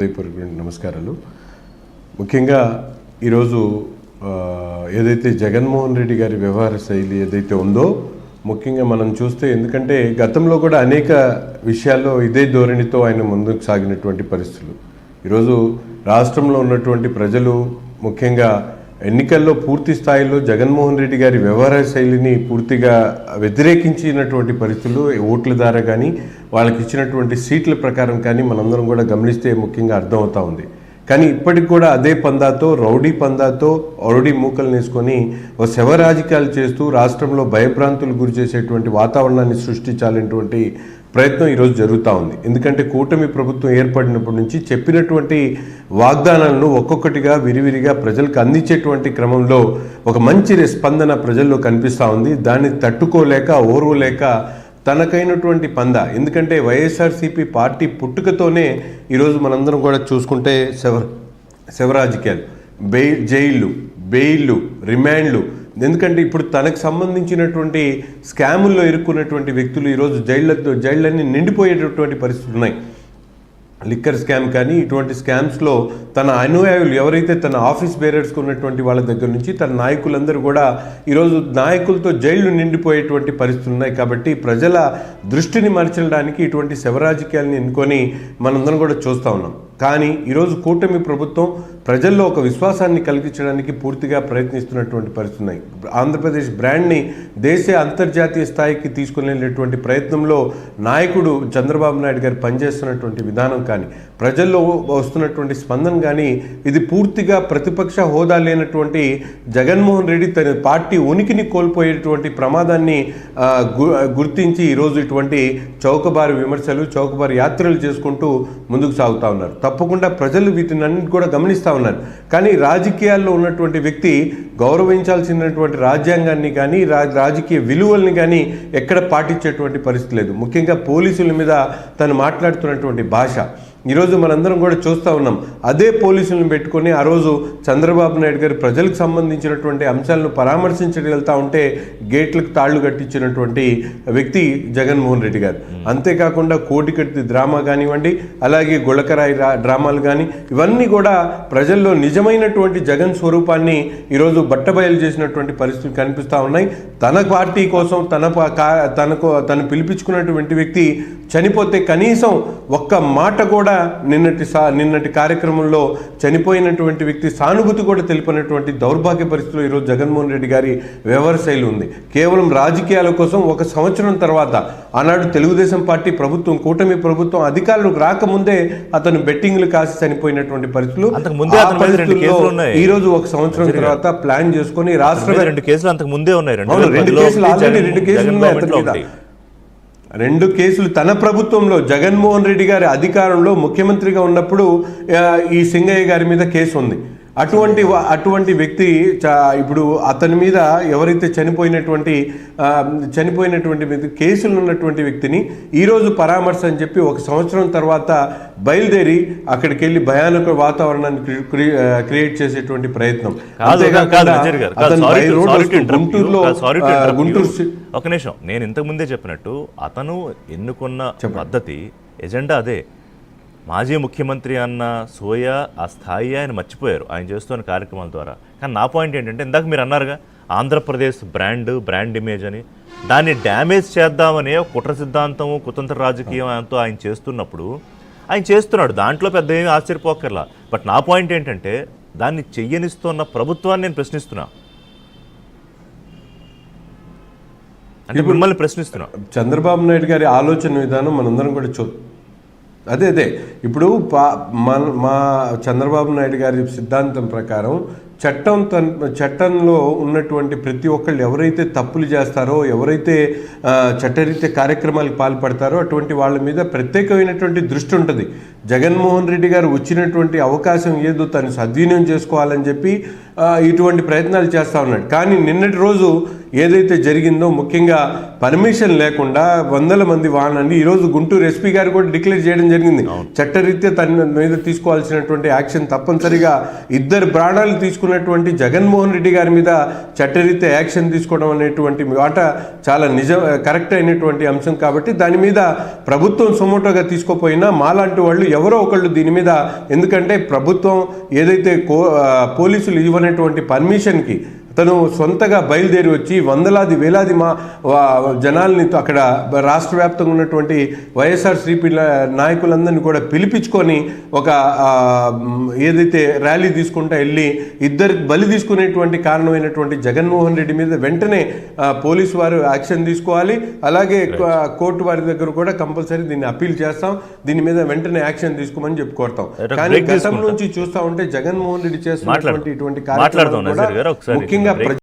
నమస్కారాలు. ముఖ్యంగా ఈరోజు ఏదైతే జగన్మోహన్ రెడ్డి గారి వ్యవహార శైలి ఏదైతే ఉందో ముఖ్యంగా మనం చూస్తే, ఎందుకంటే గతంలో కూడా అనేక విషయాల్లో ఇదే ధోరణితో ఆయన ముందుకు సాగినటువంటి పరిస్థితులు. ఈరోజు రాష్ట్రంలో ఉన్నటువంటి ప్రజలు ముఖ్యంగా ఎన్నికల్లో పూర్తి స్థాయిలో జగన్మోహన్ రెడ్డి గారి వ్యవహార శైలిని పూర్తిగా వ్యతిరేకించినటువంటి పరిస్థితులు ఓట్ల ద్వారా కానీ వాళ్ళకి ఇచ్చినటువంటి సీట్ల ప్రకారం కానీ మనందరం కూడా గమనిస్తే ముఖ్యంగా అర్థమవుతూ ఉంది. కానీ ఇప్పటికి కూడా అదే పందాతో రౌడీ మూకలు వేసుకొని ఓ శవ రాజకీయాలు చేస్తూ రాష్ట్రంలో భయభ్రాంతులు గురి చేసేటువంటి వాతావరణాన్ని సృష్టించాలనేటువంటి ప్రయత్నం ఈరోజు జరుగుతూ ఉంది. ఎందుకంటే కూటమి ప్రభుత్వం ఏర్పడినప్పటి నుంచి చెప్పినటువంటి వాగ్దానాలను ఒక్కొక్కటిగా విరివిరిగా ప్రజలకు అందించేటువంటి క్రమంలో ఒక మంచి స్పందన ప్రజల్లో కనిపిస్తూ ఉంది. దాన్ని తట్టుకోలేక ఓర్వలేక తనకైనటువంటి పందా, ఎందుకంటే వైఎస్ఆర్సీపీ పార్టీ పుట్టుకతోనే ఈరోజు మనందరం కూడా చూసుకుంటే శవరాజకీయాలు, బెయిళ్ళు, రిమాండ్లు. ఎందుకంటే ఇప్పుడు తనకు సంబంధించినటువంటి స్కాముల్లో ఇరుక్కున్నటువంటి వ్యక్తులు ఈరోజు జైళ్ళన్నీ నిండిపోయేటటువంటి పరిస్థితులు ఉన్నాయి. లిక్కర్ స్కామ్ కానీ ఇటువంటి స్కామ్స్లో తన అనుయాయులు ఎవరైతే తన ఆఫీస్ బేరర్స్కి ఉన్నటువంటి వాళ్ళ దగ్గర నుంచి తన నాయకులందరూ కూడా ఈరోజు నాయకులతో జైళ్లు నిండిపోయేటువంటి పరిస్థితులు ఉన్నాయి. కాబట్టి ప్రజల దృష్టిని మరచడానికి ఇటువంటి శవరాజకీయాలను ఎన్నుకొని మనందరం కూడా చూస్తూ ఉన్నాం. కానీ ఈరోజు కూటమి ప్రభుత్వం ప్రజల్లో ఒక విశ్వాసాన్ని కలిగించడానికి పూర్తిగా ప్రయత్నిస్తున్నటువంటి పరిస్థితి ఉన్నాయి. ఆంధ్రప్రదేశ్ బ్రాండ్ని దేశ అంతర్జాతీయ స్థాయికి తీసుకునేటువంటి ప్రయత్నంలో నాయకుడు చంద్రబాబు నాయుడు గారు పనిచేస్తున్నటువంటి విధానం కానీ ప్రజల్లో వస్తున్నటువంటి స్పందన కానీ ఇది పూర్తిగా ప్రతిపక్ష హోదా లేనటువంటి జగన్మోహన్ రెడ్డి తన పార్టీ ఉనికిని కోల్పోయేటువంటి ప్రమాదాన్ని గుర్తించి ఈరోజు ఇటువంటి చౌకబారు విమర్శలు, చౌకబారు యాత్రలు చేసుకుంటూ ముందుకు సాగుతూ ఉన్నారు. తప్పకుండా ప్రజలు వీటిని అన్నింటి కూడా గమనిస్తూ ఉన్నారు. కానీ రాజకీయాల్లో ఉన్నటువంటి వ్యక్తి గౌరవించాల్సినటువంటి రాజ్యాంగాన్ని కానీ రాజకీయ విలువల్ని కానీ ఎక్కడ పాటించేటువంటి పరిస్థితి లేదు. ముఖ్యంగా పోలీసుల మీద తను మాట్లాడుతున్నటువంటి భాష ఈరోజు మనందరం కూడా చూస్తూ ఉన్నాం. అదే పోలీసులను పెట్టుకొని ఆ రోజు చంద్రబాబు నాయుడు గారు ప్రజలకు సంబంధించినటువంటి అంశాలను పరామర్శించడానికి వెళ్తూ ఉంటే గేట్లకు తాళ్లు కట్టించినటువంటి వ్యక్తి జగన్మోహన్ రెడ్డి గారు. అంతేకాకుండా కోటికత్తి డ్రామా కానివ్వండి, అలాగే గుళకరాయి డ్రామాలు కానీ ఇవన్నీ కూడా ప్రజల్లో నిజమైనటువంటి జగన్ స్వరూపాన్ని ఈరోజు బట్టబయలు చేసినటువంటి పరిస్థితులు కనిపిస్తూ ఉన్నాయి. తన పార్టీ కోసం తను పిలిపించుకున్నటువంటి వ్యక్తి చనిపోతే కనీసం ఒక్క మాట కూడా నిన్నటి కార్యక్రమంలో చనిపోయినటువంటి వ్యక్తి సానుభూతి కూడా తెలిపినటువంటి దౌర్భాగ్య పరిస్థితుల్లో ఈరోజు జగన్మోహన్ రెడ్డి గారి వ్యవహార శైలి ఉంది. కేవలం రాజకీయాల కోసం 1 సంవత్సరం తర్వాత ఆనాడు తెలుగుదేశం పార్టీ ప్రభుత్వం, కూటమి ప్రభుత్వం అధికారులకు రాకముందే అతను బెట్టింగ్లు కాసి చనిపోయినటువంటి పరిస్థితులు ఈ రోజు 1 సంవత్సరం తర్వాత ప్లాన్ చేసుకుని రాష్ట్ర 2 కేసులు అంతకు ముందే ఉన్నాయి. 2 కేసులు ఉన్నాయి. 2 కేసులు తన ప్రభుత్వంలో జగన్మోహన్ రెడ్డి గారి అధికారంలో ముఖ్యమంత్రిగా ఉన్నప్పుడు ఈ సింగయ్య గారి మీద కేసు ఉంది. అటువంటి వ్యక్తి ఇప్పుడు అతని మీద ఎవరైతే చనిపోయినటువంటి వ్యక్తి కేసులు ఉన్నటువంటి వ్యక్తిని ఈరోజు పరామర్శ అని చెప్పి 1 సంవత్సరం తర్వాత బయలుదేరి అక్కడికి వెళ్ళి భయానక వాతావరణాన్ని క్రియేట్ చేసేటువంటి ప్రయత్నం. గుంటూరు ఒక నిమిషం, నేను ఇంతకుముందే చెప్పినట్టు అతను ఎన్నుకున్న పద్ధతి ఎజెండా అదే. మాజీ ముఖ్యమంత్రి అన్న సోయా ఆ స్థాయి ఆయన మర్చిపోయారు ఆయన చేస్తున్న కార్యక్రమాల ద్వారా. కానీ నా పాయింట్ ఏంటంటే, ఇందాక మీరు అన్నారుగా ఆంధ్రప్రదేశ్ బ్రాండ్ ఇమేజ్ అని, దాన్ని డ్యామేజ్ చేద్దామనే కుట్ర సిద్ధాంతము, కుతంత్ర రాజకీయంతో ఆయన చేస్తున్నప్పుడు ఆయన చేస్తున్నాడు. దాంట్లో పెద్ద ఏమీ ఆశ్చర్యపోకర్లా. బట్ నా పాయింట్ ఏంటంటే, దాన్ని చెయ్యనిస్తున్న ప్రభుత్వాన్ని నేను ప్రశ్నిస్తున్నా. అంటే మిమ్మల్ని ప్రశ్నిస్తున్నా. చంద్రబాబు నాయుడు గారి ఆలోచన విధానం మనందరం కూడా అదే ఇప్పుడు మా చంద్రబాబు నాయుడు గారి సిద్ధాంతం ప్రకారం చట్టంలో ఉన్నటువంటి ప్రతి ఒక్కళ్ళు ఎవరైతే తప్పులు చేస్తారో, ఎవరైతే చట్టరీత్యా కార్యక్రమాలకు పాల్పడతారో అటువంటి వాళ్ళ మీద ప్రత్యేకమైనటువంటి దృష్టి ఉంటుంది. జగన్మోహన్ రెడ్డి గారు వచ్చినటువంటి అవకాశం ఏదో తను సద్వినియోగం చేసుకోవాలని చెప్పి ఇటువంటి ప్రయత్నాలు చేస్తూ ఉన్నాడు. కానీ నిన్నటి రోజు ఏదైతే జరిగిందో ముఖ్యంగా పర్మిషన్ లేకుండా వందల మంది వాహనాన్ని ఈరోజు గుంటూరు ఎస్పీ గారు కూడా డిక్లేర్ చేయడం జరిగింది. చట్టరీత్యా తన మీద తీసుకోవాల్సినటువంటి యాక్షన్ తప్పనిసరిగా ఇద్దరు ప్రాణాలు తీసుకున్నటువంటి జగన్మోహన్ రెడ్డి గారి మీద చట్టరీత్యా యాక్షన్ తీసుకోవడం అనేటువంటి మాట చాలా కరెక్ట్ అయినటువంటి అంశం. కాబట్టి దాని మీద ప్రభుత్వం సుమోటోగా తీసుకోపోయినా మాలాంటి వాళ్ళు ఎవరో ఒకళ్ళు దీని మీద, ఎందుకంటే ప్రభుత్వం ఏదైతే పోలీసులు ఇవ్వనటువంటి పర్మిషన్కి తను సొంతగా బయలుదేరి వచ్చి వందలాది వేలాది జనాల్ని అక్కడ రాష్ట్ర వ్యాప్తంగా ఉన్నటువంటి వైఎస్ఆర్సీపీ నాయకులందరినీ కూడా పిలిపించుకొని ఒక ఏదైతే ర్యాలీ తీసుకుంటా వెళ్ళి ఇద్దరు బలి తీసుకునేటువంటి కారణమైనటువంటి జగన్మోహన్ రెడ్డి మీద వెంటనే పోలీసు వారు యాక్షన్ తీసుకోవాలి. అలాగే కోర్టు వారి దగ్గర కూడా కంపల్సరీ దీన్ని అప్పీల్ చేస్తాం, దీని మీద వెంటనే యాక్షన్ తీసుకోమని చెప్పుకోవతాం. కానీ గతం నుంచి చూస్తా ఉంటే జగన్మోహన్ రెడ్డి చేస్తున్నటువంటి ఇటువంటి కార్యక్రమాలు కూడా ముఖ్యంగా